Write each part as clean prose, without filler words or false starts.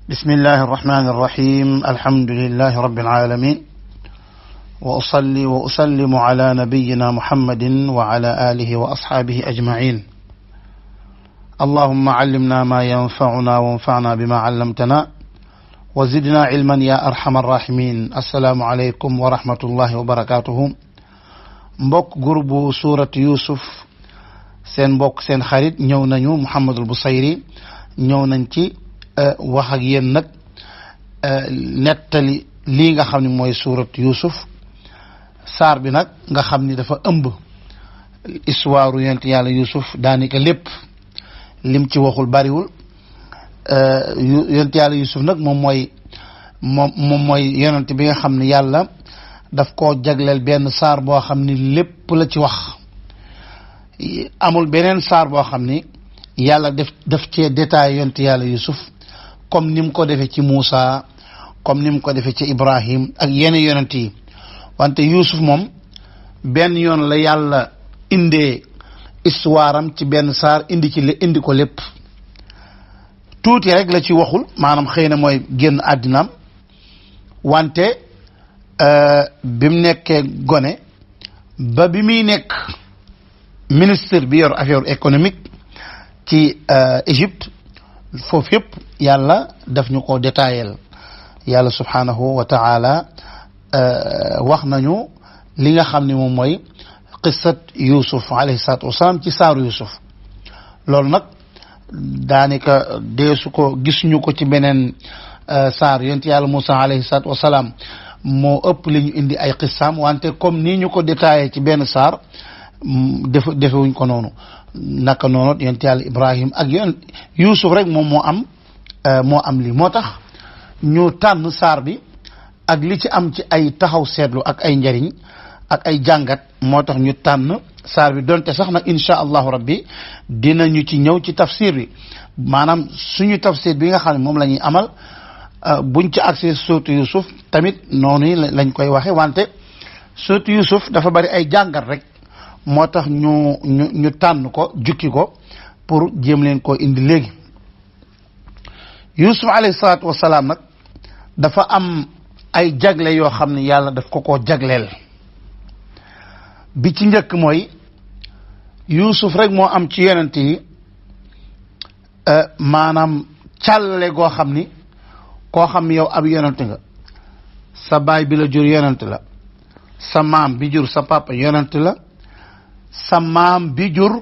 بسم الله الرحمن الرحيم الحمد لله رب العالمين وأصلي وأسلم على نبينا محمد وعلى آله وأصحابه أجمعين اللهم علمنا ما ينفعنا وانفعنا بما علمتنا وزدنا علما يا أرحم الراحمين السلام عليكم ورحمة الله وبركاته mbokk groupe sourate Youssouf seen mbokk seen xarit ñëw nañu Mouhamadul Bousayri ñëw nañ ci wax ak yéen nag nettali lii nga xam ne mooy sourate Youssouf saar bi nag nga xam ni dafa ëmb histoire yonent yàlla Youssouf daanaka lépp lim ci waxul bariwul yonent yàlla Youssouf nag moom mooy yonent bi nga xam ne yàlla daf koo jagleel benn saar boo xam ni lépp la ci wax amul beneen saar boo xam ni yàlla def cee détail yonent yàlla Youssouf comme ni mu ko defee ci Moussa comme ni mu ko defee ci Ibrahim ak yeneen yonent yi wante Youssouf moom benn yoon la yàlla indee histoire am ci benn saar indi ko lépp tuuti rek la ci waxul maanaam xëy na mooy génn àddinaam wante bi mu nekkee gone ba bi muy nekk ministre bi yor affaire économique ci Égypte foofu yëpp yàlla daf ñu ko détaillé yàlla subhanahu wa ta'ala wax nañu li nga xam ne moom mooy qissat Youssouf alayhi salaatu wasalaam ci saaru Youssouf loolu nag daanaka deesu ko gis ñu ko ci beneen saar yonent yàlla Moussa alayhi salaatu wasalaam moo ëpp li ñu indi ay qissaam wante comme nii ñu ko détaillé ci benn saar defewuñ ko noonu naka noonu yonent yàlla Ibrahim ak Youssouf rek moom moo am lii moo tax ñu tànn saar bi ak li ci am ci ay taxaw seetlu ak ay njariñ ak ay jàngat moo tax ñu tànn saar bi donte sax nag insha allahu rabbi dinañu ci ñëw ci tafsir bi maanaam suñu tafsir bi nga xam ne moom la ñuy amal buñ ci accès sourate Youssouf tamit noonu lañ koy waxe wante sourate Youssouf dafa bari ay jàngat rek moo tax ñu tànn ko jukki ko pour jéem leen koo indi léegi Youssouf alayhi salaatu wasalaam nag dafa am ay jagle yoo xam ne yàlla daf ko jagleel bi ci njëkk mooy Youssouf rek moo am ci yonent yi maanaam càllale goo xam ni koo xam ne yow ab yonent nga sa baay bi la jur yonent la sa maam bi jur sa papa yonent la sa maam bi jur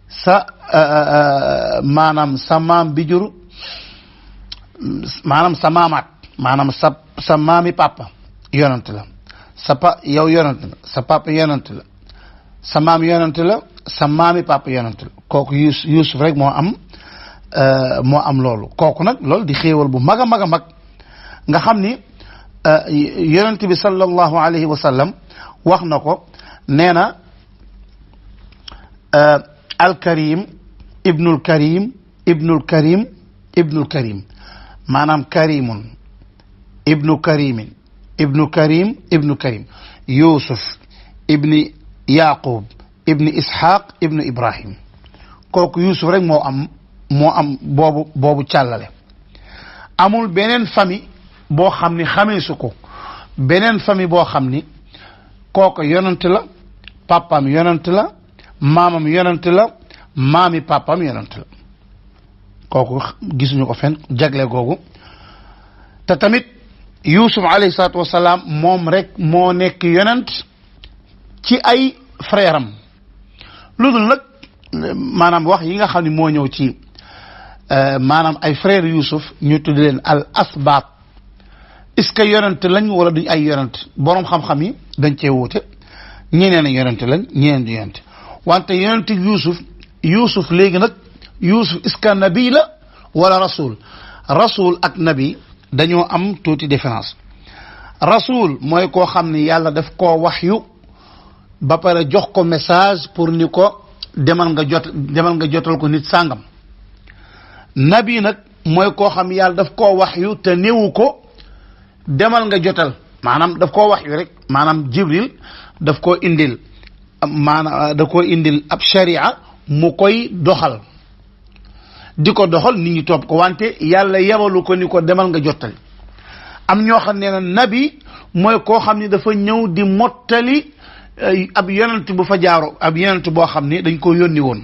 sa maanaam sa maam bi jur maanaam sa maamaat maanaam sa maami papa yonent la yow yonent la sa papa yonent la sa maam yonent la sa maami papa yonent la kooku Youssouf rek moo am loolu kooku nag loolu di xéewal bu mag a mag a mag nga xam ni yonent bi sallallahu alayhi wa sallam wax na ko nee na alkarim ibnul karim ibnul karim ibnul karim maanaam karimun ibnu karimin ibnu karim ibnu karim Youssouf ibni Yaqub ibni Ishaq ibnu Ibrahim kooku Youssouf rek moo am boobu càllale amul beneen famille boo xam ni xamee su ko beneen famille boo xam ni kooku yonent la papam yonent la maamam yonent la maami papam yonent la kooku gisuñu ko fenn jagle googu te tamit Youssouf alayhi salaatu wasalaam moom rek moo nekk yonent ci ay frère am lu dul nag maanaam wax yi nga xam ne moo ñëw ci maanaam ay frère Youssouf ñu tudd leen al asbaat est-ce que yonent lañ wala duñ ay yonent boroom xam-xam yi dañ cee wuute ñeneen a yonent lañ ñeneen du yonent wante yonent Youssouf léegi nag Youssouf est-ce que nabi la wala rasul ak nabi dañoo am tuuti différence rasul mooy koo xam ne yàlla daf koo waxyu ba pare jox ko message pour ni ko demal nga jotal ko nit sàngam nabi nag mooy koo xam yàlla daf koo waxyu te néewu ko demal nga jotal maanaam daf koo waxyu rek maanaam Jibril daf koo indil ab sharia mu koy doxal di ko doxal nit ñi topp ko wante yàlla yebalu ko ni ko demal nga jottali am ñoo xam ne nabi mooy koo xam ne dafa ñëw di mottali ab yonent bu fa jaaro ab yonent boo xam ne dañ ko yónni woon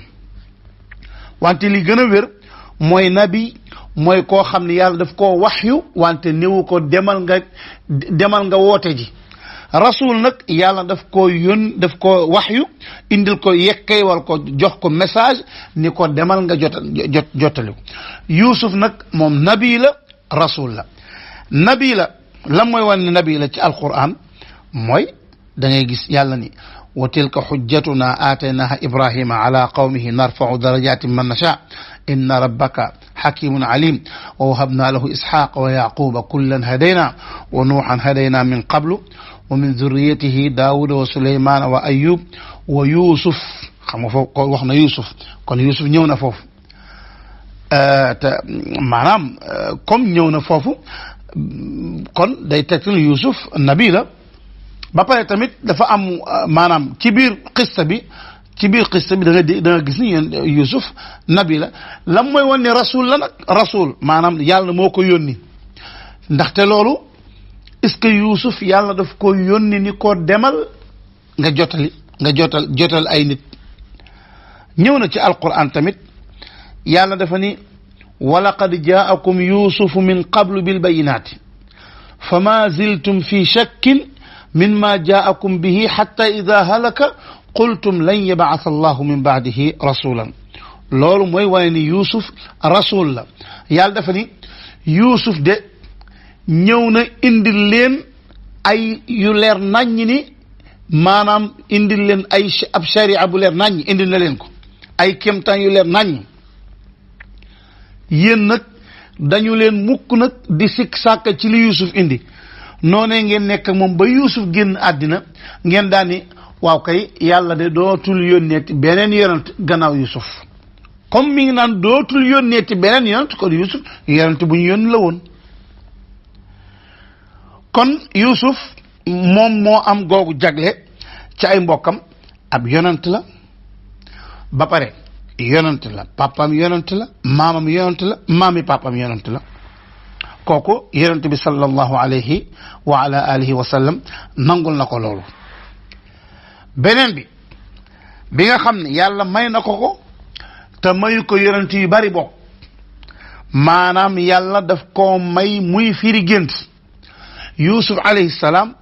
wante li gën a wér mooy nabi mooy koo xam ne yàlla daf koo waxyu wante néewu ko demal nga woote ji rasul nag yàlla daf ko waxyu indil ko yekkay war ko jox ko message ni ko demal nga jottali ko Yuusuf nag moom nabi la rasul la nabi la lan mooy wane nabi la ci alquran mooy da ngay gis yàlla ni wa tilka xujjatuna aataynaha ibrahima ala qawmihi narfau darajatin man nasha inna rabbaka حكيم عليم ووهبنا له إسحاق ويعقوب كلا هدينا ونوحا هدينا من قبل ومن ذريته داود وسليمان وأيوب ويوسف وحنا يوسف كون يوسف نيونا فوف maanaam comme ñëw na foofu kon day tegtal Yuusuf nabi la ba pare tamit dafa am maanaam ci biir xista bi da nga gis ni Yuusuf nabi la lan mooy wane ne rasul la nag rasul maanaam yàlla moo ko yónni ndaxte loolu est-ce que Yuusuf yàlla daf ko yónni ni ko demal nga jotal ay nit ñëw na ci alquran tamit yàlla dafa ni walaqad jaakum yusufu min qablu bilbayinati fama ziltum fi shakkin mimma jaakum bihi hatta ida halaka qultum lan yab'atha allahu min ba'dihi rasulan loolu mooy wane ni Yuusuf rasul la yàlla dafa ni Yuusuf de ñëw na indil leen ay yu leer naññ ni maanaam indil leen ay ab sharia bu leer naññ indil na leen ko ay kéemtaan yu leer naññ yéen nag dañu leen mukk nag di sikk sàkk ci li Yuusuf indi noonee ngeen nekk moom ba Yuusuf génn àddina ngeen daani waaw kay yàlla de dootul yónneeti beneen yonent gannaaw Yuusuf comme mi ngi naan dootul yónneeti beneen yonent kon Yuusuf yonent bu ñu yónni la woon kon Yuusuf moom moo am googu jagle ci ay mbokkam ab yonent la ba pare yonent la papam yonent la maamam yonent la maami papam yonent la kooku yonent bi sallallahu alayhi wa ala alihi wa sallam nangul na ko loolu beneen bi nga xam ne yàlla may na ko te mayu ko yonent yu bari bokk maanaam yàlla daf koo may muy firi gént Yuusuf alayhi salaam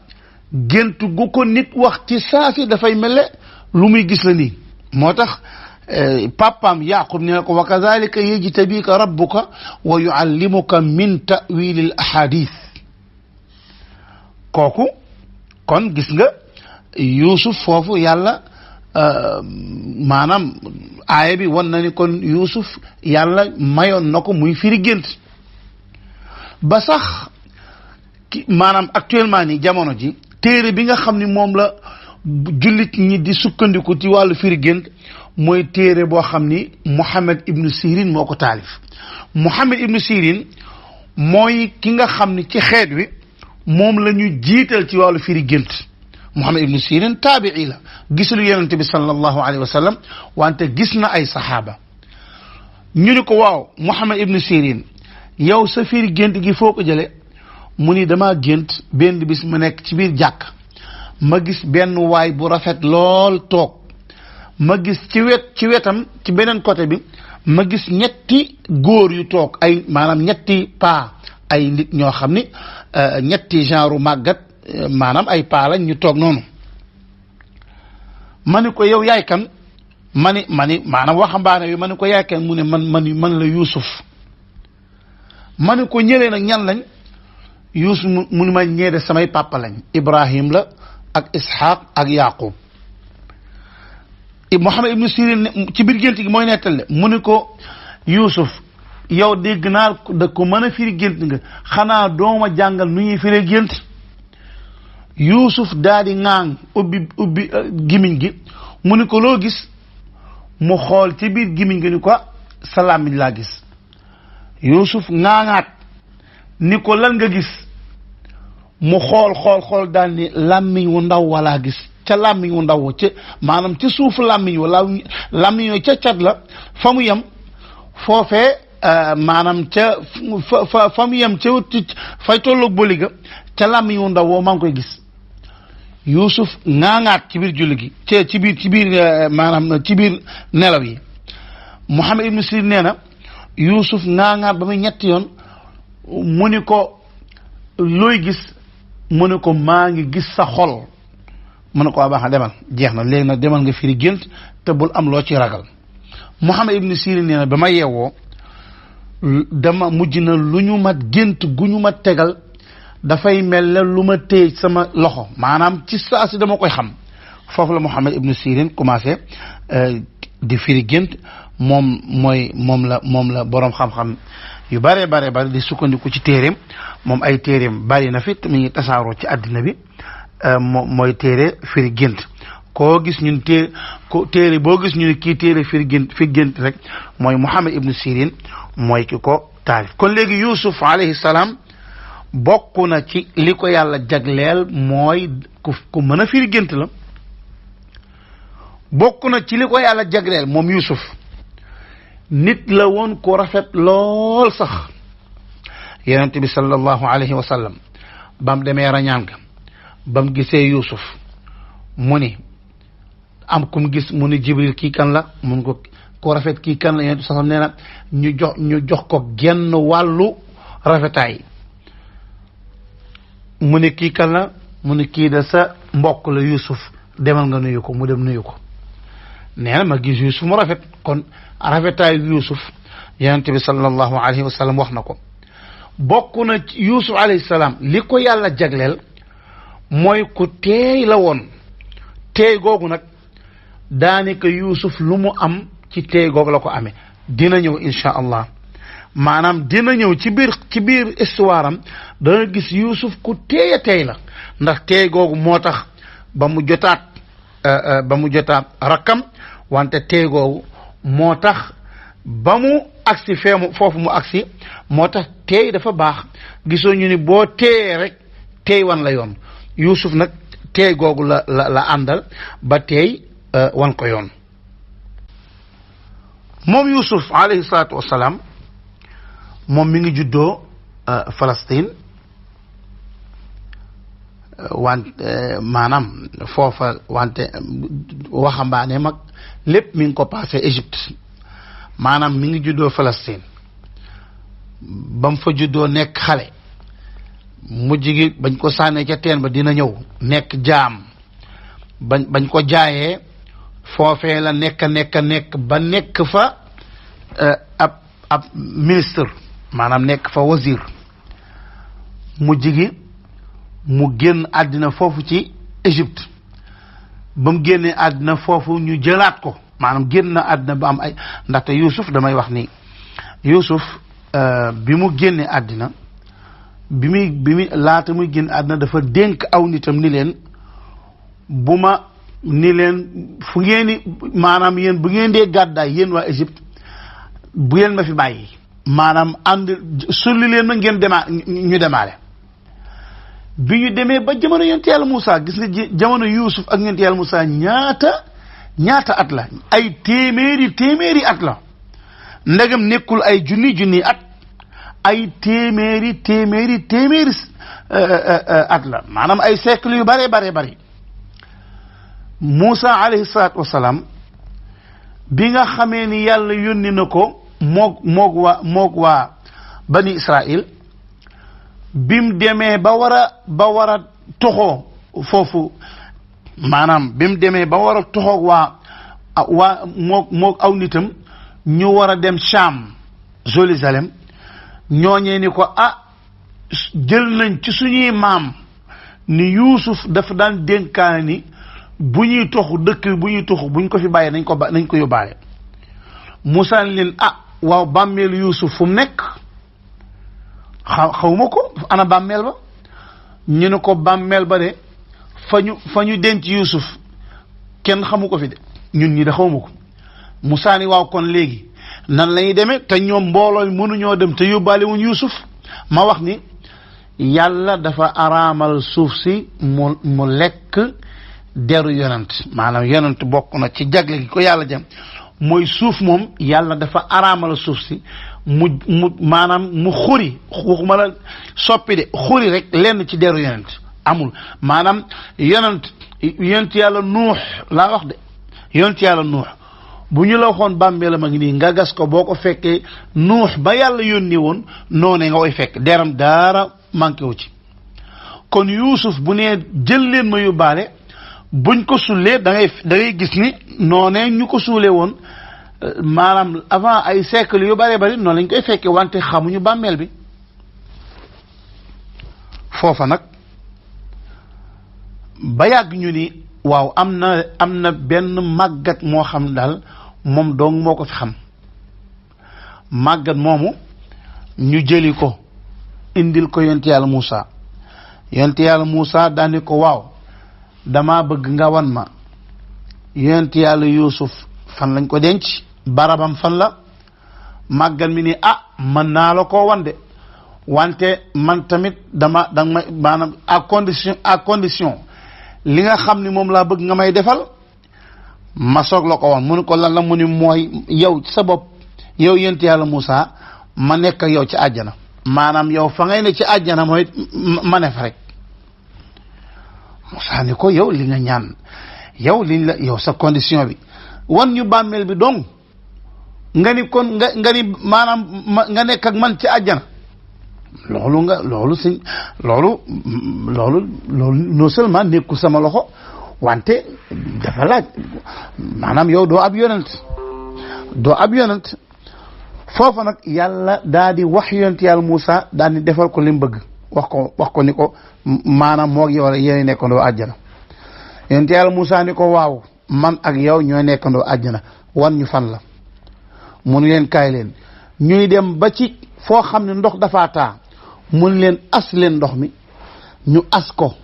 gént gu ko nit wax ci saasi dafay mel lu muy gis la nii moo tax papaam Yaqub ne ko wa kadhalika yajtabika rabbuka wa yuallimuka min ta'wilil ahadith kooku kon gis nga Yuusuf foofu yàlla maanaam aaya bi wan na ni kon Yuusuf yàlla mayoon na ko muy firi gént ba sax maanaam actuellement ni jamono ji téere bi nga xam ni moom la jullit ñi di sukkandiku ci wàllu firi gént mooy téere boo xam ni Muhammad ibnu Sirin moo ko taalif Muhammad ibnu Sirin mooy ki nga xam ni ci xeet wi moom la ñu jiital ci wàllu firi gént Muhammad ibnu Sirin taabii la gisul yonente bi sallallahu alayhi wa sallam wante gis na ay saxaaba ñu ni ko waaw Muhammad ibnu Sirin yow sa firi gént gi foo ko jële mu ni dama gént benn bis mu nekk ci biir jàkk ma gis benn waay bu rafet lool toog ma gis ci wetam ci beneen côté bi ma gis ñetti góor yu toog ay maanaam ñetti paa ay nit ñoo xam ni ñetti genre màggat maanaam ay paa lañ ñu toog noonu ma ni ko yow yaay kan ma ni maanaam waxambaane wi ma ni ko yaay kan mu ne man la Yuusuf ma ni ko ñëlee nag ñan lañ Yuusuf mu ni ma ñeede samay papa lañ Ibrahim la ak Ishaq ak Yaqub Muhammad ibnu Sirin ci biir gént gi mooy nettale mu ni ko Yuusuf yow dégg naa da ko mën a firi gént nga xanaa dooma jàngal nu ñuy firee gént Yuusuf daal di ŋaang ubbi gimiñ gi mu ni ko loo gis mu xool ci biir gimiñ gi ni ko sa làmmiñ laa gis Yuusuf ŋaaŋaat ni ko lan nga gis mu xool daal ni làmmiñ wu ndaw walaa gis ca làmmiñ wu ndaw ca maanaam ca suufu làmmiñ wala làmmiñ yooyu ca cat la fa mu yem foofee maanaam ca fa mu yem ca fay tolloog boli ga ca làmmiñ wu ndaw woo maa ngi koy gis Yuusuf ŋaaŋaat ci biir julli gi ci biir maanaam ci biir nelaw yi Muhammad ibnu Sirin nee na Yuusuf ŋaaŋaat ba muy ñetti yoon mu ni ko looy gis mu ne ko maa ngi gis sa xol mu ne ko waa baax na demal jeex na léegi nag demal nga firi gént te bul am loo ci ragal Muhammad ibnu Sirin nee na ba ma yeewoo dama mujj na lu ñu ma gént gu ñu ma tegal dafay mel ne lu ma téye sama loxo maanaam ci saa si dama koy xam foofu la Muhammad ibnu Sirin commencé di firi gént moom la boroom xam-xam yu bare di sukkandiku ci téeréem moom ay téeréem bari na fi mi ngi tasaaroo ci àddina bi mooy téere firi gént koo gis ñun téere boo gis ñu ne kii téere firi gént rek mooy Muhammad ibnu Sirin mooy ki ko taalif kon léegi Yuusuf alayhi salaam bokk na ci li ko yàlla jagleel mooy ku mën a firi gént la bokk na ci li ko yàlla jagleel moom Yuusuf nit la woon ku rafet lool sax yonent bi sallallahu alayhi wa sallam bam demee rañaan ga bam gisee Yuusuf mu ni am kum gis mu ni Jibril kii kan la mun ko ku rafet kii kan la yonent bi sallam nee na ñu jox ko genn wàllu rafetaay mu ni kii kan la mu ni kii da sa mbokk la Yuusuf demal nga nuyu ko mu dem nuyu ko nee na ma gis Yuusuf mu rafet kon rafetaayu Yuusuf yonent bi sallallahu alayhi wa sallam wax na ko bokk na Yuusuf alayhi salaam li ko yàlla jagleel mooy ku teey la woon teey googu nag daanaka Yuusuf lu mu am ci teey googu la ko amee dina ñëw insha allah maanaam dina ñëw ci biir histoire am dana gis Yuusuf ku teey a teey la ndax teey googu moo tax ba mu jotaat rakkam wante teey googu moo tax ba mu agsi foofu mu agsi moo tax teey dafa baax gisoo ñu ni boo teeyee rek teey wan la yoon Yuusuf nag teey googu la àndal ba teey wan ko yoon moom Yuusuf alayhi salaatu wassalaam moom mi ngi juddoo Palestine maanaam foofa wante waxambaane mag lépp mi ngi ko passé Égypte maanaam mi ngi juddoo Palestine ba mu fa juddoo nekk xale mujj gi bañ ko sànnee ca teen ba dina ñëw nekk jaam bañ ko jaayee foofee la nekk ba nekk fa ab ministre maanaam nekk fa wazir mujj gi mu génn àddina foofu ci Égypte ba mu génnee àddina foofu ñu jëlaat ko maanaam génn na àddina ba am ay ndaxte Yuusuf damay wax ni Yuusuf bi mu génnee àddina bi muy laata muy génn àddina dafa dénk aw nitam ni leen fu ngeen ni maanaam yéen bu ngeen dee gàddaay yéen waa Égypte bu ngeen ma fi bàyyi maanaam ànd sulli leen na ngeen ñu demaale bi ñu demee ba jamono yonent yàlla Moussa gis nga jamono Yuusuf ak yonent yàlla Moussa ñaata at la ay téeméeri at la ndegam nekkul ay junni at ay téeméeri at la maanaam ay siècle yu bare Moussa alayhi salaatu wasalaam bi nga xamee ni yàlla yónni na ko moog waa bani Israël bim demee ba war a toxoo foofu maanaam bim demee ba war a toxoo waa moog aw nitam ñu war a dem Cham Jérusalem ñooñee ni ko jël nañ ci suñuy maam ni Yuusuf dafa daan dénkaane ni bu ñuy toxu dëkk bi bu ñuy toxu buñ ko fi bàyyee nañ ko yóbbaale Moussa leen waaw bàmmeelu Yuusuf fu mu nekk xawma ko ana bàmmeel ba ñu ne ko bàmmeel ba de fa ñu denc Yuusuf kenn xamu ko fi de ñun ñi de xawma ko Moussa ni waaw kon léegi nan lañuy demee te ñoom mbooloo mënuñoo dem te yóbbaale wuñ Yuusuf ma wax ni yàlla dafa araamal suuf si mu lekk deru yonent maanaam yonent bokk na ci jagle gi ko yàlla jam mooy suuf moom yàlla dafa araamal suuf si mu maanaam mu xuri waxuma la soppi de xuri rek lenn ci deru yonent amul maanaam yonent yàlla nuux laa wax de yonent yàlla nuux bu ñu la waxoon bàmmeelam a ngi nii nga gas ko boo ko fekkee nuux ba yàlla yónni woon noonee nga koy fekk deram daara manqué wu ci kon yuusuf bu nee jël leen ma yóbbaale buñ ko suulee da ngay gis ni noonee ñu ko suulee woon maanaam avant ay siècle yu bëree bëri noonu lañ koy fekkee wante xamuñu bàmmeel bi foofa nag ba yàgg ñu ni waaw am na benn màggat moo xam daal moom dong moo ko fi xam màggat moomu ñu jëli ko indil ko yonent yàlla Moussa yonent yàlla Moussa daani ko waaw dama bëgg nga wan ma yonent yàlla Yuusuf fan lañ ko denc barabam fan la màggat mi ni mën naa la koo wan de wante man tamit danga may maanaam à condition li nga xam ni moom laa bëgg nga may defal ma soog la ko wan mu ne ko lan la mu ni mooy yow ci sa bopp yow yonent yàlla Moussa ma nekk ak yow ci àjjana maanaam yow fa ngay ne ci àjjana mooy ma ne fa rek Moussa ni ko yow li nga ñaan yow sa condition bi wan ñu bàmmeel bi dong nga ni kon nga ni maanaam nga nekk ak man ci àjjana loolu non seulement nekkul sama loxo wante dafa laaj maanaam yow doo ab yonent foofa nag yàlla daa di wax yonent yàlla Moussa daal di defal ko li mu bëgg wax ko ni ko maanaam moo yow la yéen nekkandoo àjjana yonent yàlla Moussa ni ko waaw man ak yow ñooy nekkandoo àjjana wan ñu fan la mun leen kaay leen ñuy dem ba ci foo xam ne ndox dafa taa mun leen as leen ndox mi ñu as ko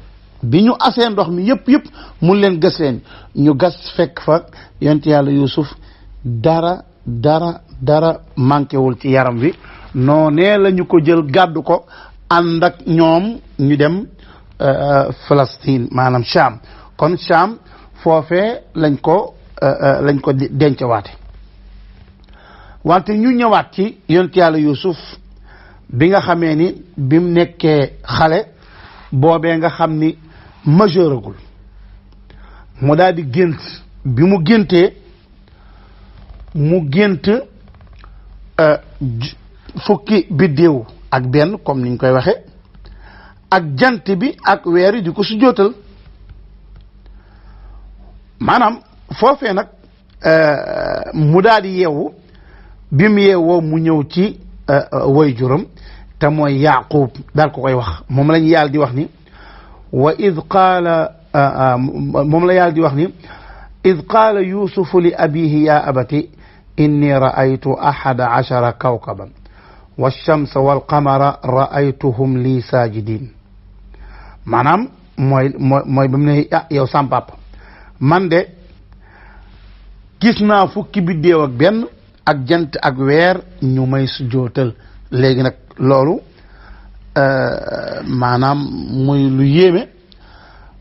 bi ñu asee ndox mi yëpp mun leen gas leen ñu gas fekk fa yonent yàlla Yuusuf dara manqué wul ci yaram wi noonee la ñu ko jël gàddu ko ànd ak ñoom ñu dem Palestine maanaam Cham kon Cham foofee lañ ko dencewaate wante ñu ñëwaat ci yonent yàlla Yuusuf bi nga xamee ni bi mu nekkee xale boobee nga xam ni majeuragul mu daal di gént bi mu géntee mu gént fukki biddéew ak benn comme niñ koy waxe ak jant bi ak weer yi di ko sujjóotal maanaam foofee nag mu daal di yeewu bi mu yeewoo mu ñëw ci way juram te mooy Yaaqub daal ko koy wax moom lañu yàlla di wax ni wa id qaala moom la yàlla di wax ni id qaala yusufu li abihi ya abati inni ra'aytu ahada ashara kawkaban walchamsa walqamara ra'aytuhum li saajidin maanaam mooy ba mu ne yow sam papa man de gis naa fukki biddéew ak benn ak jant ak weer ñu may sujjootal léegi nag loolu maanaam muy lu yéeme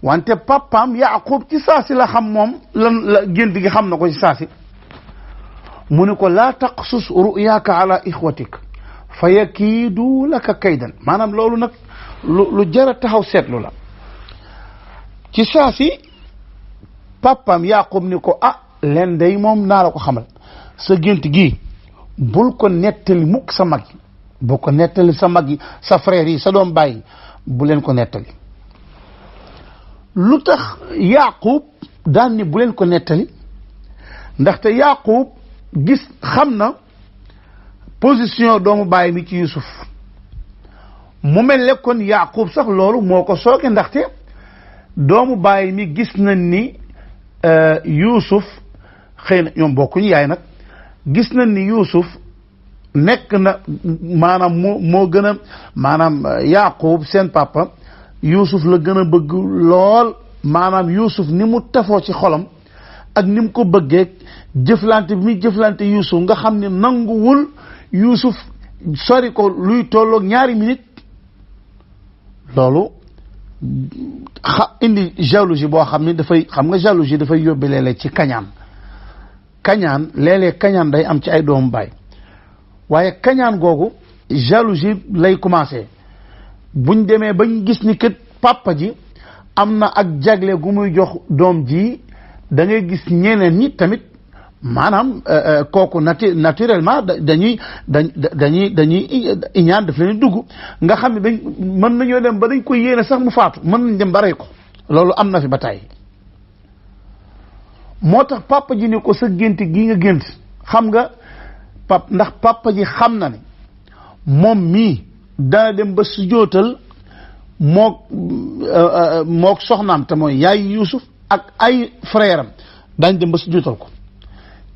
wante papaam Yaaqub ci saasi la xam moom la gént gi xam na ko ci saasi mu ne ko laa taqsus ruyaaka ala ixwatik fa yakiidu laka kaydan maanaam loolu nag lu jar a taxaw seetlu la ci saasi papaam Yaaqub ni ko leen day moom naa la ko xamal sa gént gi bul ko nettali mukk sa mag yi bul ko nettali sa mag yi sa frère yi sa doom bàyyi bu leen ko nettali lu tax Yaaqub daan ni bu leen ko nettali ndaxte Yaaqub xam na position doomu bàyyi mi ci Yuusuf mu mel ne kon Yaaqub sax loolu moo ko sooke ndaxte doomu bàyyi mi gis nañ ni Yuusuf xëy na ñoom bokkuñu yaay nag gis nañ ni Yuusuf nekk na maanaam moo gën a maanaam Yaaqub seen papa Yuusuf la gën a bëgg lool maanaam Yuusuf ni mu tafoo ci xolam ak ni mu ko bëggee jëflante bi muy jëflante Yuusuf nga xam ne nanguwul Yuusuf sori ko luy tolloog ñaari minute loolu indi jalousie boo xam ne xam nga jalousie dafay yóbbe léeg-léeg ci kañaan léeg-léeg kañaan day am ci ay doomu baay waaye kañaan googu jalousie lay commencé buñ demee bañ gis ni kat papa ji am na ak jagle gu muy jox doom ji da ngay gis ñeneen ñi tamit maanaam kooku naturellement dañuy iñaan daf leen dugg nga xam ne dañ mën nañoo dem ba dañ koy yéene sax mu faatu mën nañ dem ba rey ko loolu am na fi ba tey moo tax papa ji ni ko sa gént gi nga gént xam nga ndax papa ji xam na ne moom mii dana dem ba sujootal mook soxnaam te mooy yaay Yuusuf ak ay frère am daañ dem ba sujootal ko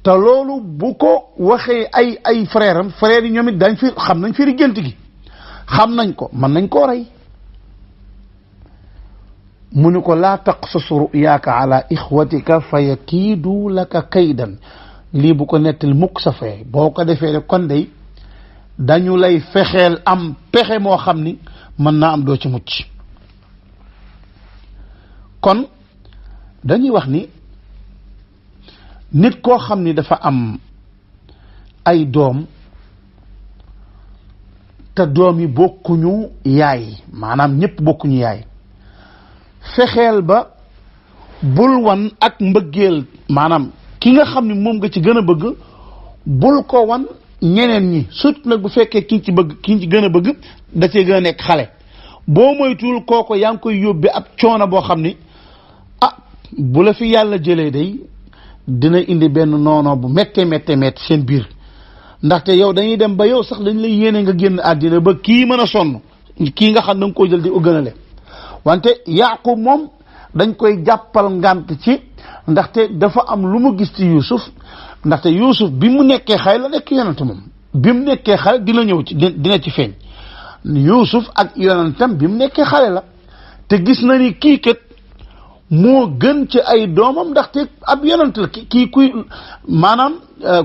te loolu bu ko waxee ay frère am frère yi ñoom it dañ fi xam nañ firi gént gi xam nañ ko mën nañ koo rey mu ni ko laa taqsus ruyaaka ala ixwatika fa yakiidu laka kaydan lii bu ko nettal mukk sa fee boo ko defee rek kon day dañu lay fexeel am pexe moo xam ni mën naa am doo ci mucc kon dañuy wax ni nit koo xam ni dafa am ay doom te doom yi bokkuñu yaay maanaam ñëpp bokkuñu yaay fexeel ba bul wan ak mbëggeel maanaam ki nga xam ni moom nga ci gën a bëgg bul ko wan ñeneen ñi surtout nag bu fekkee ki ci bëgg ki ci gën a bëgg da cee gën a nekk xale boo moytuwul kooko yaa ngi koy yóbbe ab coono boo xam ni bu la fi yàlla jëlee day dina indi benn noonoo bu méttee seen biir ndaxte yow dañuy dem ba yow sax dañ lay yéene nga génn àddina ba kii mën a sonn kii nga xam da nga koy jël di gënale wante Yaaqub moom dañ koy jàppal ngant ci ndaxte dafa am lu mu gis ci Yuusuf ndaxte Yuusuf bi mu nekkee xale la nekk yonent moom bi mu nekkee xale dina ñëw ci dina ci feeñ Yuusuf ak yonentam bi mu nekkee xale la te gis na ni kii kat moo gën ci ay doomam ndaxte ab yonent la kii kuy maanaam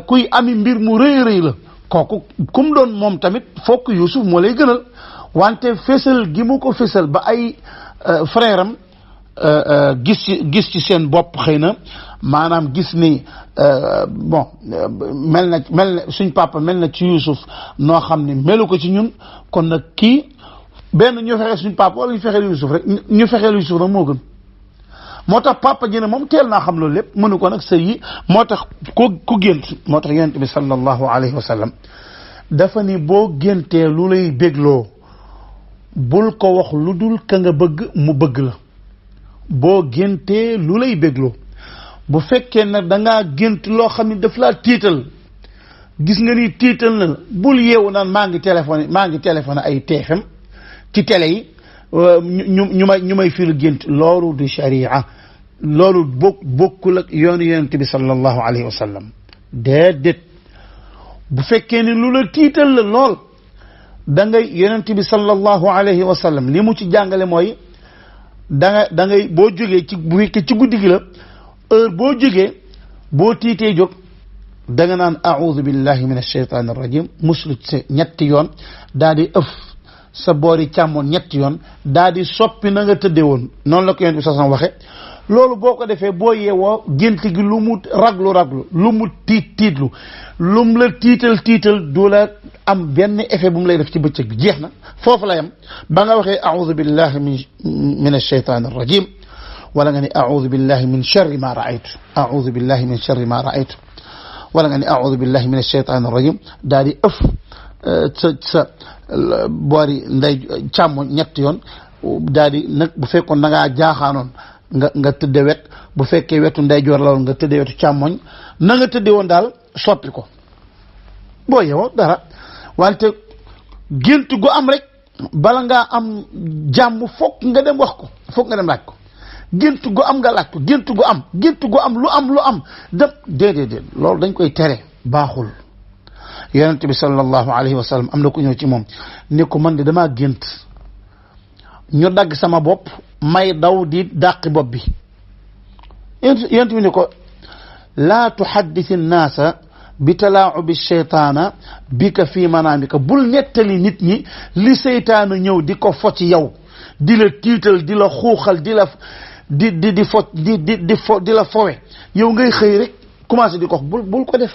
kuy ami mbir mu rëy la kooku kum doon moom tamit fokk Yuusuf moo lay gënal wante fésal gi mu ko fésal ba ay frère am gis ci seen bopp xëy na maanaam gis ni bon mel na suñ papa mel na ci Yuusuf noo xam ne melu ko ci ñun kon nag kii benn ñu fexeel suñ papa wala ñu fexeel Yuusuf rek ñu fexeel Yuusuf rek moo gën moo tax papa ji ne moom teel naa xam loolu lépp mënu ko nag sëy yi moo tax ku gént moo tax yonent bi sallallahu alayhi wa sallam dafa ni boo géntee lu lay bégloo bul ko wax lu dul ka nga bëgg mu bëgg la boo géntee lu lay bégloo bu fekkee nag dangaa gént loo xam ne daf laa tiital gis nga ni tiital na la bul yeewu naan maa ngi téléphoné ay TFM ci télé yi ñu may firi gént loolu du sharia loolu bokkul ak yoonu yonent bi sallallahu alayhi wa sallam déedéet bu fekkee ni lu la tiital la lool da ngay yonent bi sallallahu alayhi wa sallam li mu ci jàngale mooy da ngay boo jógee bu fekkee ci guddi gi la heure boo jógee boo tiitee jóg da nga naan a'udhu billahi min ash-shaytan ar-rajim muslu ci ñetti yoon daal di ëf sa boori càmmoon ñetti yoon daal di soppi na nga tëddee woon noonu la ko yonent bi sallallahu alayhi wa sallam waxe loolu boo ko defee boo yeewoo gént gi lu mu raglu lu mu tiitlu lu mu la tiital du la am benn effet bu mu lay def ci bëccëg bi jeex na foofu la yam ba nga waxee a'udhu billahi min ash-shaytan ar-rajim wala nga ni a'udhu billahi min sharri ma ra'aytu a'udhu billahi min sharri ma ra'aytu wala nga ni a'udhu billahi min ash-shaytan ar-rajim daal di ëf sa boori nday càmmoñ ñetti yoon daal di nag bu fekkoon da ngaa jaaxaanoon nga tëdde wet bu fekkee wetu ndeyjoor la woon nga tëdde wetu càmmoñ na nga tëdde woon daal soppi ko boo yeewoo dara wante gént gu am rek bala ngaa am jàmm fokk nga dem wax ko fokk nga dem laaj ko gént gu am nga laaj ko gént gu am lu am dem déedéet loolu dañ koy tere baaxul yonent bi sallallahu alayhi wa sallam am na ku ñëw ci moom ne ko man de damaa gént ñu dagg sama bopp may daw di dàqi bopp bi yonent bi ne ko laa tuhaddith an-naasa bi talaacubi sheytaana bika fii manaamika bul nettali nit ñi li seytaana ñëw di ko fo ci yow di la tiital di la xuuxal di la fowe yow ngay xëy rek commencé di ko bul ko def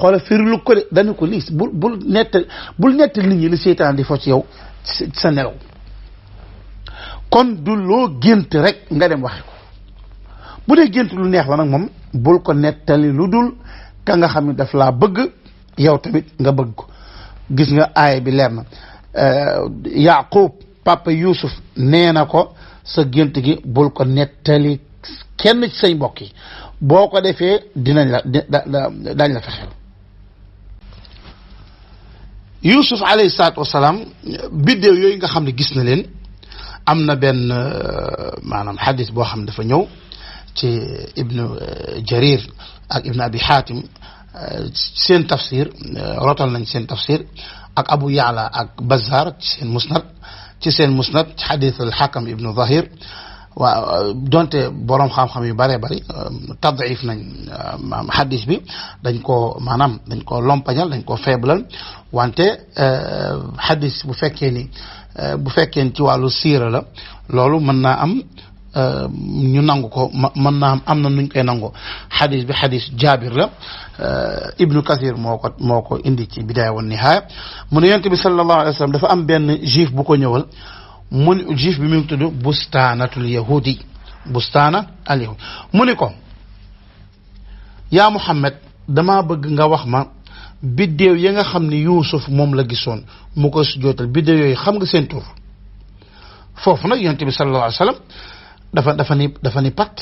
xoola firilu ko de dañu ko liis bul nettal nit ñi li seytaan di fo ci yow sa nelaw kon du loo gént rek nga dem waxe ko bu dee gént lu neex la nag moom bul ko nettali lu dul ka nga xam ne daf laa bëgg yow tamit nga bëgg ko gis nga aaya bi leer na Yaqub papa Yuusuf nee na ko sa gént gi bul ko nettali kenn ci say mbokk yi boo ko defee dinañ dañ la fexeel Yuusuf alayhi salaatu wasalaam biddéew yooyu nga xam ne gis na leen am na benn maanaam xadis boo xam ne dafa ñëw ci ibnu Jarir ak ibnu Abi Xaatim seen tafsir rotal nañ seen tafsir ak Abu Yaala ak Bazar ci seen musnad ci xadis al Xakam ibnu Zahir waaw donte boroom xam-xam yu bëree bëri tadif nañ xadis bi dañ koo lompañal dañ koo feeblal wante xadis bu fekkee ni ci wàllu siira la loolu mën naa am ñu nangu ko mën naa am na nuñ koy nangoo xadis bi xadis Jaabir la Ibnu Kathir moo ko indi ci Bidaaya wa Nihaaya mu ne yonent bi sallallahu alayhi wa sallam dafa am benn juif bu ko ñëwal juif bi mi ngi tudd bustaanatul yahudi bustaana al yahudi mu ni ko yaa Muhammad damaa bëgg nga wax ma biddéew ya nga xam ne Yuusuf moom la gisoon mu koy sujjootal biddéew yooyu xam nga seen tur foofu nag yonent bi sallallahu alayhi wa sallam dafa ni pat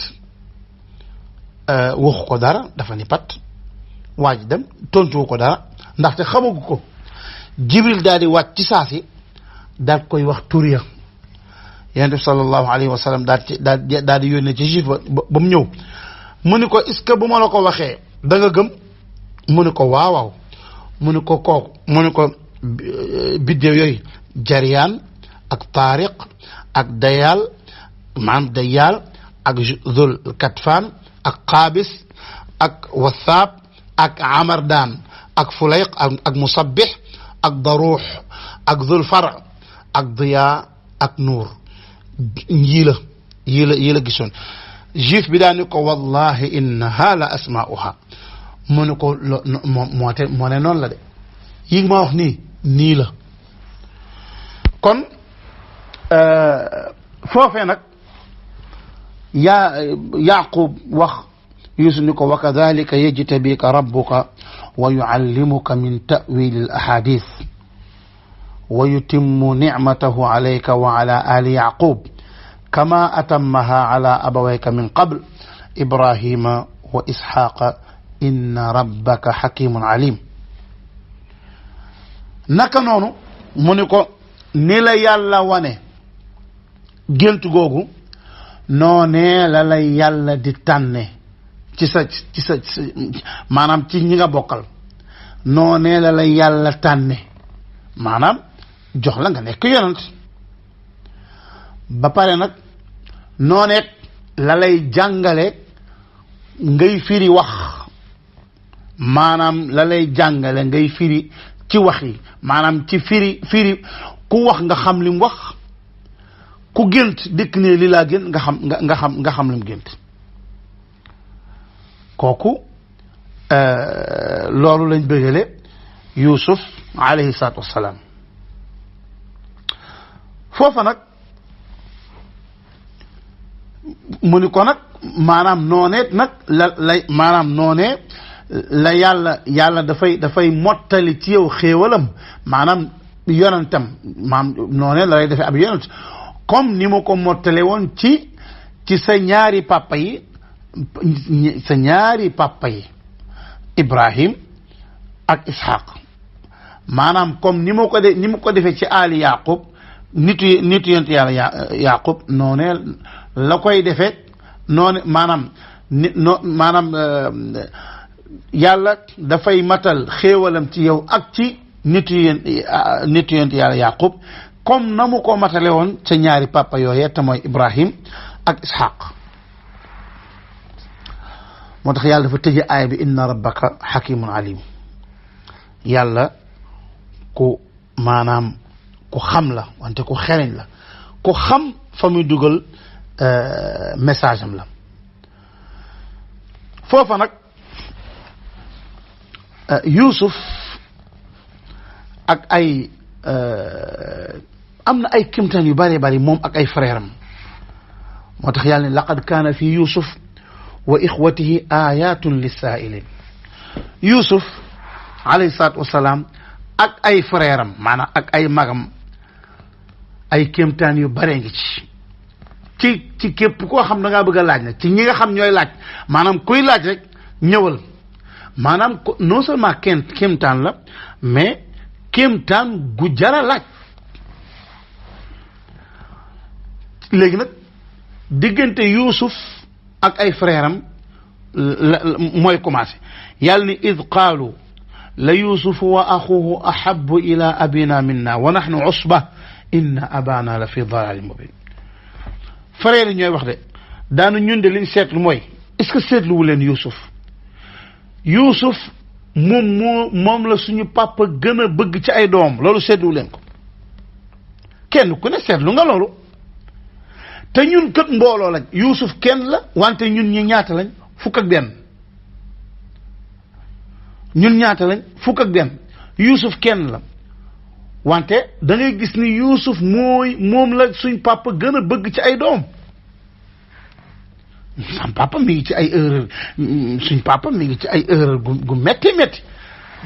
waxu ko dara dafa ni pat waa ji dem tontuwu ko dara ndaxte xamagu ko Jibril daal di wàcc ci saasi daal koy wax tur ya yonent bi sallallahu alayhi wa sallam daal di yónnee ci juif ba mu ñëw mu ni ko est-ce que bu ma la ko waxee da nga gëm mu ni ko waaw mu ni ko kooku mu ni ko biddéew yooyu Jariyaan ak Taariq ak Dayaal ak Zul Katfaan ak Qaabis ak Wasaab ak Amardaan ak Fulayq ak Musabbih ak Daruux ak Zul Far ak Diyaa ak Nuur yii la gisoon juif bi daa ni ko wallahi innaha la asmaa'uha mu ne ko moo ne noonu la de yi ma wax nii la kon foofee nag Yaqub wax Yuusuf ni ko wa kadhalika yajtabika rabbuka wa yuallimuka min ta'wili al ahadith wa yutimmu nicmatahu alayka wa ala ali Yaqub kama atammaha ala abawayka min qabl Ibrahima wa Isxaaqa inna rabbaka xakimun alim naka noonu mu ni ko ni la yàlla wane gént googu noonee la lay yàlla di tànne ci sa maanaam ci ñi nga bokkal noonee la lay yàlla tànne maanaam jox la nga nekk yonent ba pare nag nooneet la lay jàngale ngay firi wax maanaam la lay jàngale ngay firi ci wax yi maanaam ci firi ku wax nga xam lim wax ku gént dikk ne li laa gént nga xam lim gént kooku loolu lañ bëggale Yuusuf alayhi salaatu wassalaam foofa nag mu ni ko nag maanaam noonee nag maanaam noonee la yàlla dafay mottali ci yow xéewalam maanaam yonentam noonee la lay defee ab yonent comme ni mu ko mottale woon ci sa ñaari papa yi Ibrahim ak Ishaq maanaam comme ni mu ko defee ci aali Yaqub nitu yonent yàlla Yaqub noonee la koy defee noonu maanaam yàlla dafay matal xéewalam ci yow ak ci nitu yonent yàlla Yaqub comme na mu ko matale woon ca ñaari papa yooyee te mooy Ibrahim ak Ishaq moo tax yàlla dafa tëje aaya bi inna rabbaka xakimun alim yàlla ku xam la wante ku xereñ la ku xam fa muy dugal message am la foofa nag Yuusuf ak ay am na ay kimtaan yu bëree bëri moom ak ay frère am moo tax yàlla ne laqad kaana fi Yuusuf wa ixwatihi ayatun lissaa'ilin Yuusuf alayhi salaatu wasalaam ak ay frère am maanaam ak ay magam ay kéemtaan yu bare ngi ci képp koo xam da ngaa bëgg a laaj nag ci ñi nga xam ñooy laaj maanaam kuy laaj rek ñëwal maanaam non seulement kéemtaan la mais kéemtaan gu jara laaj léegi nag diggante Yuusuf ak ay frère am mooy commencé yàlla ni id qaalu la yusufu wa axuhu ahabu ila abina minna wa nahnu usba inna abana la fi dalalin mubin frère yi ñooy wax de daanu ñun de liñ seetlu mooy est-ce que seetluwu leen Yuusuf moom la suñu papa gën a bëgg ci ay doom loolu seetluwu leen ko kenn ku ne seetlu nga loolu te ñun kët mbooloo lañ Yuusuf kenn la wante ñun ñi ñaata lañ fukk ak benn ñun ñaata lañ fukk ak benn Yuusuf kenn la wante da ngay gis ni Yuusuf moom la suñ papa gën a bëgg ci ay doom sam papa mi ngi ci ay erreur suñ papa mi ngi ci ay erreur gu métti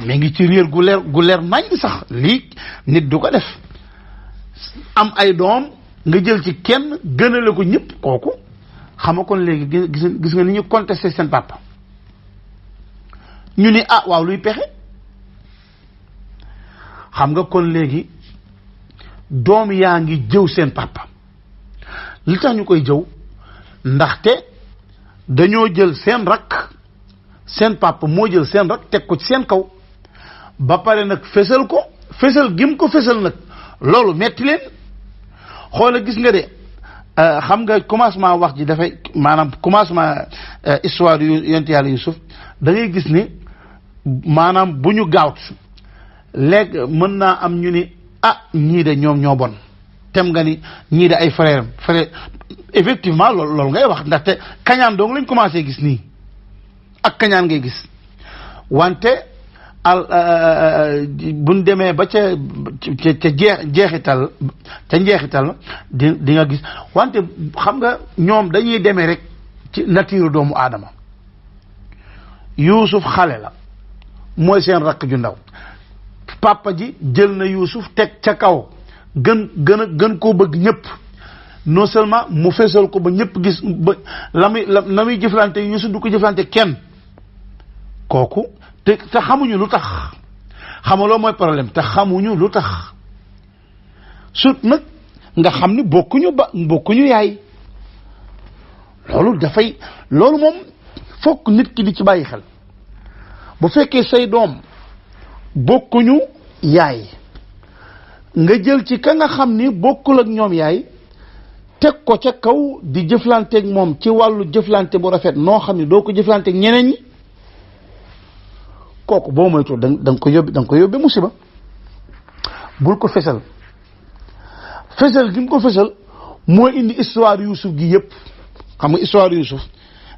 mi ngi ci réer gu leer nañ sax lii nit du ko def am ay doom nga jël ci kenn gënale ko ñëpp kooku xam nga kon léegi gis nga ni ñu contesté seen papa ñu ni waaw luy pexe xam nga kon léegi doom yaa ngi jëw seen papa li tax ñu koy jëw ndaxte dañoo jël seen rakk seen papa moo jël seen rakk teg ko ci seen kaw ba pare nag fésal gim ko fésal nag loolu metti leen xoola gis nga de xam nga commencement wax ji dafay maanaam commencement histoire yu yonent yàlla Yuusuf da ngay gis ni maanaam bu ñu gaawt léegi mën naa am ñu ni ñii de ñoom ñoo bon tem nga ni ñii de ay frère effectivement loolu ngay wax ndaxte kañaan dong lañ commencé gis nii ak kañaan ngay gis wante buñ demee ba ca njeexital di nga gis wante xam nga ñoom dañuy demee rek ci nature doomu aadama Yuusuf xale la mooy seen rakk ju ndaw papa ji jël na Yuusuf teg ca kaw gën koo bëgg ñëpp non seulement mu fesal ko ba ñëpp gis ba la muy jëflante Yuusuf du ko jëflante kenn kooku te xamuñu lu tax xamaloo mooy problème te xamuñu lu tax sut nag nga xam ni bokkuñu yaay loolu moom fokk nit ki di ci bàyyi xel bu fekkee say doom bokkuñu yaay nga jël ci ka nga xam ni bokkul ak ñoom yaay teg ko ca kaw di jëflanteeg moom ci wàllu jëflante bu rafet noo xam ni doo ko jëflanteeg ñeneen ñi kooku boo moytu da nga ko yóbbe musiba bul ko fesal gi mu ko fesal moo indi histoire Yuusuf gi yëpp xam nga histoire Yuusuf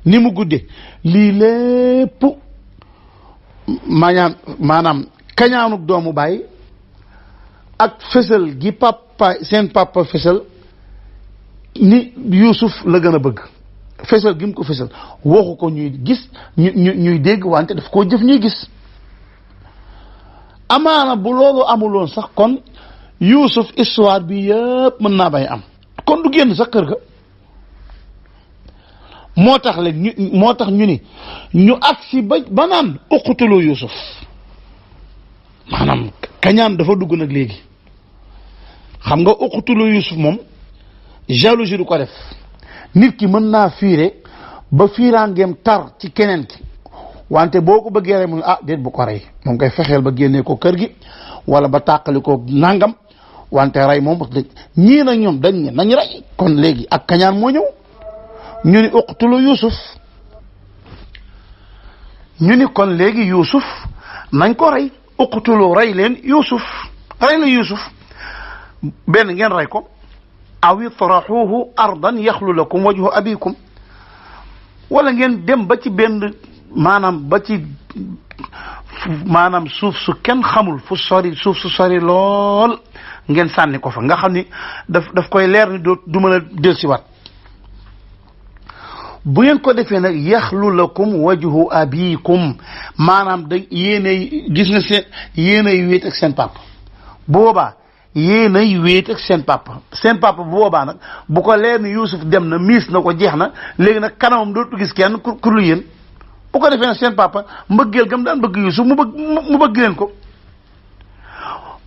ni mu gudde lii lépp maanaam kañaanuk doomu baay ak fesal gi seen papa fesal ni Yuusuf la gën a bëgg fesal gi mu ko fesal waxu ko ñuy gis ñuy dégg wante daf koo jëf ñuy gis amaana bu loolu amuloon sax kon Yuusuf histoire bi yëpp mën naa bay am kon du génn sax kër ga moo tax ñu ni ñu agsi ba naan uqtulu Yuusuf maanaam kañaan dafa dugg nag léegi xam nga uqtulu Yuusuf moom jalousie du ko def nit ki mën naa fiire ba fiiraangeem tar ci keneen ki wante boo ko bëggee rey mu déet bu ko rey moom koy fexeel ba génnee ko kër gi wala ba tàqali ko nangam wante rey moom ñii nag ñoom dañ ne nañ rey kon léegi ak kañaan moo ñëw ñu ni uqtulu Yuusuf ñu ni kon léegi Yuusuf nañ ko rey uqtulu rey leen Yuusuf benn ngeen rey ko aw itrahuhu ardan yaxlu lakum wajhu abikum wala ngeen dem ba ci benn maanaam ba ci maanaam suuf su kenn xamul fu sori suuf su sori lool ngeen sànni ko fa nga xam ni daf koy leer ni du mën a dellusiwaat bu ngeen ko defee nag yaxlu lakum wajhu abikum maanaam da yéenay gis nga seen yéenay wéet ak seen papa boobaa yéenay wéet ak seen papa bu boobaa nag bu ko leer ni Yuusuf dem na miis na ko jeex na léegi nag kanamam dootu gis kenn ku lu yéen bu ko defee nag seen papa mbëggeel gam daan bëgg Yuusuf mu bëgg leen ko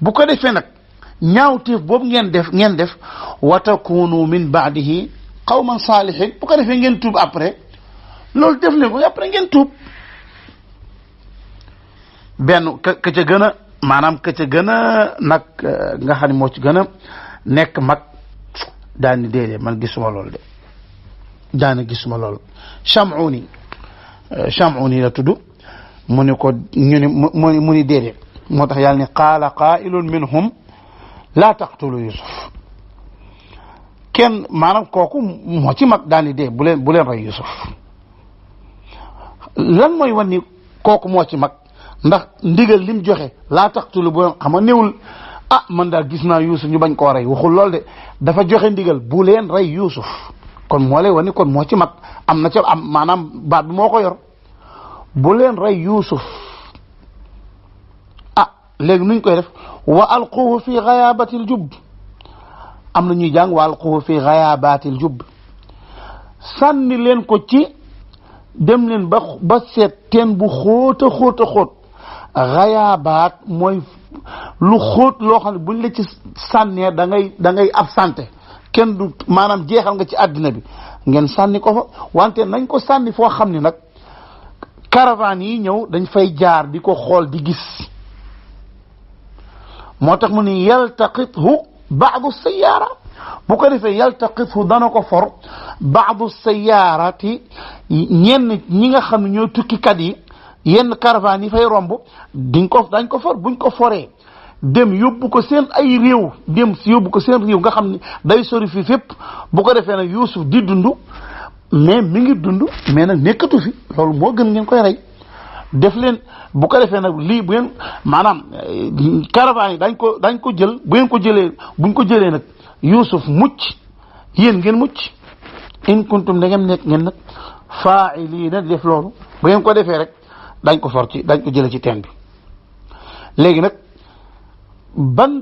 bu ko defee nag ñaawteef boobu ngeen def wa takunu min baadihi qawman saalihin bu ko defee ngeen tuub après loolu def leen ko après ngeen tuub benn ka ca gën a maanaam ka ca gën a nag nga xam ne moo ci gën a nekk mag daani déedéet man gisuma loolu gisuma loolu Cham'uni la tudd mu ni ko mu ni déedéet moo tax yàlla ni qaala qaa'ilun minhum laa taqtulu Yusuf kenn maanaam kooku moo ci mag daani dee bu leen rey Yusuf lan mooy wan ni kooku moo ci mag ndax ndigal lim joxe laa taqtulu bu xam nga néewul man daal gis naa Yusuf ñu bañ koo rey waxul lool de dafa joxe ndigal bu leen rey Yusuf kon moo lay wan ni kon moo ci mag am na ca am maanaam baat bi moo ko yor bu leen rey Yusuf léegi nuñ koy def wa alquhu fi ghayabatil jubb am na ñuy jàng wa alquhu fi ghayabatil jubb sànni leen ko ci dem leen ba seet teen bu xóot a xóot ghayabaat mooy lu xóot loo xam ne buñ la ci sànnee da ngay absenté kenn du maanaam jeexal nga ci àddina bi ngeen sànni ko fa wante nañ ko sànni foo xam ne nag caravane yi ñëw dañ fay jaar di ko xool di gis moo tax mu ni yaltaqithu baadu sayyaara bu ko defee yaltaqithu dana ko for baadu sayyaarati ñenn ñi nga xam ne ñoo tukkikat yi yenn caravane yi fay romb dañ ko for buñ ko foree dem yóbbu ko seen ay réew yóbbu ko seen réew nga xam ne day sori fi fépp bu ko defee nag Yuusuf di dund mais mi ngi dund mais nag nekkatu fi loolu moo gën ngeen koy rey def leen bu ko defee nag lii bu ngeen maanaam caravane yi dañ ko jël buñ ko jëlee nag Yuusuf mucc yéen ngeen mucc in kuntum da ngeen nekk ngeen nag faa'iliina def loolu bu ngeen ko defee rek dañ ko jëlee ci teen bi léegi nag ban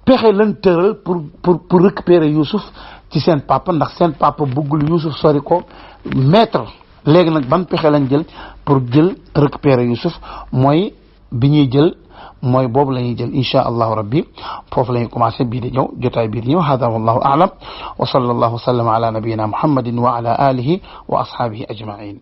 pexe lañ tëral pour récupérer Youssouf ci seen papa ndax seen papa bëggul Youssouf sori ko maître léegi nag ban pexe lañ jël pour récupérer Youssouf mooy bi ñuy jël mooy boobu la ñuy jël insha allahu rabbi foofu la ñuy commencé bii di ñëw jotaay bii di ñëw hada wallahu a'lam wa sallallahu wa sallama ala nabiyyina muhammadin wa ala alihi wa ashabihi ajma'in